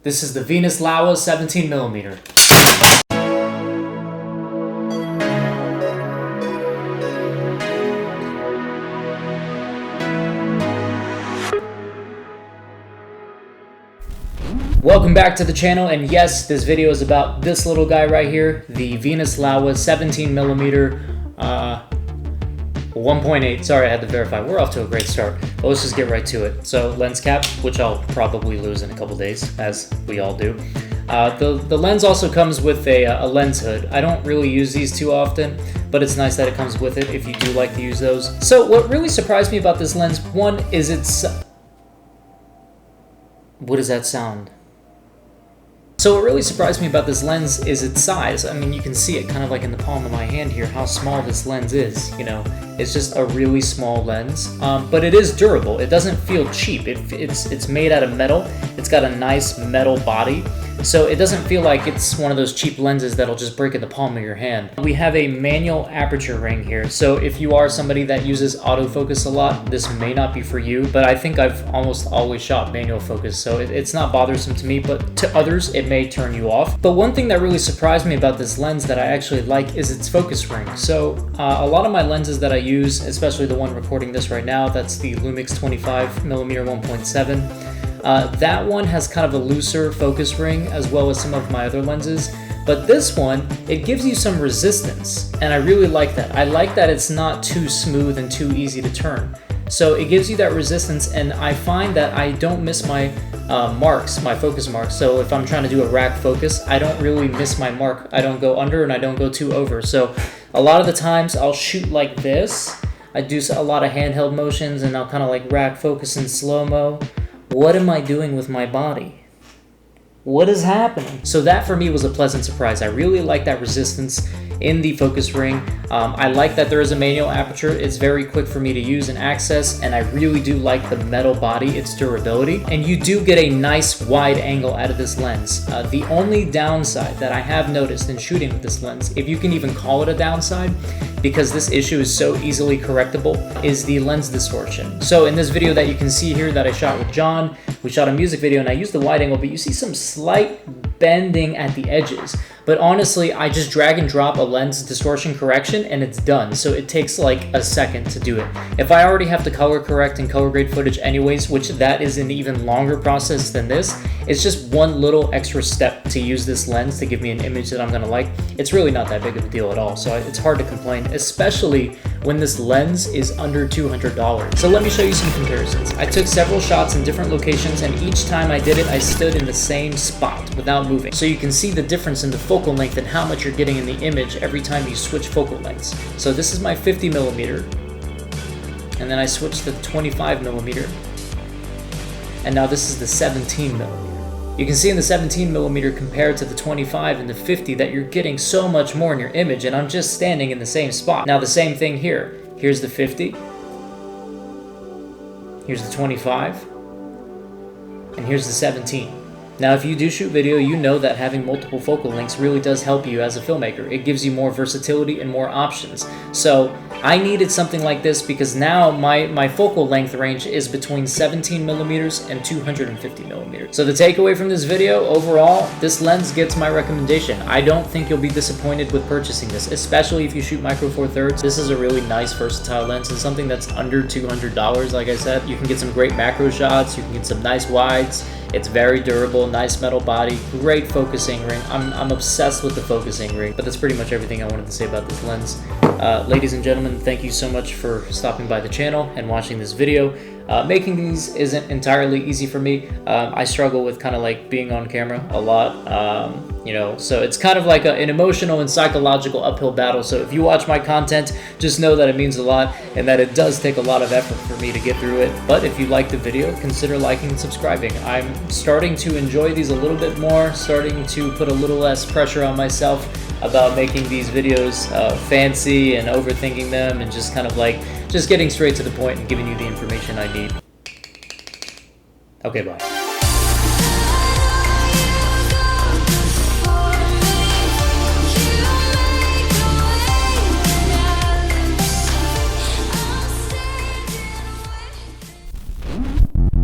This is the Venus Laowa 17mm. Welcome back to the channel, and yes, this video is about this little guy right here, the Venus Laowa 17mm 1.8. Sorry, I had to verify. We're off to a great start, but let's just get right to it. So lens cap, which I'll probably lose in a couple days, as we all do. The lens also comes with a lens hood. I don't really use these too often, but it's nice that it comes with it if you do like to use those. So what really surprised me about this lens, one, is its... What does that sound? So what really surprised me about this lens is its size. I mean, you can see it kind of like in the palm of my hand here, how small this lens is, you know. It's just a really small lens, but it is durable. It doesn't feel cheap. It's made out of metal. It's got a nice metal body, so it doesn't feel like it's one of those cheap lenses that'll just break in the palm of your hand. We have a manual aperture ring here, so if you are somebody that uses autofocus a lot, this may not be for you, but I think I've almost always shot manual focus, so it's not bothersome to me, but to others, it may turn you off. But one thing that really surprised me about this lens that I actually like is its focus ring. So a lot of my lenses that I use, especially the one recording this right now, that's the Lumix 25mm 1.7. That one has kind of a looser focus ring, as well as some of my other lenses. But this one, it gives you some resistance, and I really like that. I like that it's not too smooth and too easy to turn. So it gives you that resistance, and I find that I don't miss my marks, my focus marks. So if I'm trying to do a rack focus, I don't really miss my mark. I don't go under and I don't go too over. So a lot of the times I'll shoot like this. I do a lot of handheld motions, and I'll kind of like rack focus in slow-mo. What am I doing with my body? What is happening? So that for me was a pleasant surprise. I really like that resistance in the focus ring. I like that there is a manual aperture. It's very quick for me to use and access, and I really do like the metal body, its durability, and you do get a nice wide angle out of this lens. The only downside that I have noticed in shooting with this lens, if you can even call it a downside, because this issue is so easily correctable, is the lens distortion. So in this video that you can see here that I shot with John, we shot a music video and I used the wide angle, but you see some slight bending at the edges. But honestly, I just drag and drop a lens distortion correction and it's done. So it takes like a second to do it. If I already have to color correct and color grade footage anyways, which that is an even longer process than this, it's just one little extra step to use this lens to give me an image that I'm gonna like. It's really not that big of a deal at all. So it's hard to complain, especially when this lens is under $200. So let me show you some comparisons. I took several shots in different locations, and each time I did it, I stood in the same spot without moving. So you can see the difference in the focal length and how much you're getting in the image every time you switch focal lengths. So this is my 50mm, and then I switched to the 25mm, and now this is the 17mm. You can see in the 17mm compared to the 25 and the 50 that you're getting so much more in your image, and I'm just standing in the same spot. Now the same thing here. Here's the 50, here's the 25, and here's the 17. Now, if you do shoot video, you know that having multiple focal lengths really does help you as a filmmaker. It gives you more versatility and more options. So I needed something like this because now my focal length range is between 17mm and 250mm. So the takeaway from this video, overall, this lens gets my recommendation. I don't think you'll be disappointed with purchasing this, especially if you shoot micro four thirds. This is a really nice versatile lens, and something that's under $200, like I said. You can get some great macro shots, you can get some nice wides. It's very durable, nice metal body, great focusing ring. I'm obsessed with the focusing ring, but that's pretty much everything I wanted to say about this lens. Ladies and gentlemen, thank you so much for stopping by the channel and watching this video. Making these isn't entirely easy for me. I struggle with kind of like being on camera a lot, you know, so it's kind of like an emotional and psychological uphill battle. So if you watch my content, just know that it means a lot and that it does take a lot of effort for me to get through it. But if you like the video, consider liking and subscribing. I'm starting to enjoy these a little bit more, starting to put a little less pressure on myself about making these videos fancy and overthinking them, and just kind of like just getting straight to the point and giving you the information I need. Okay, bye.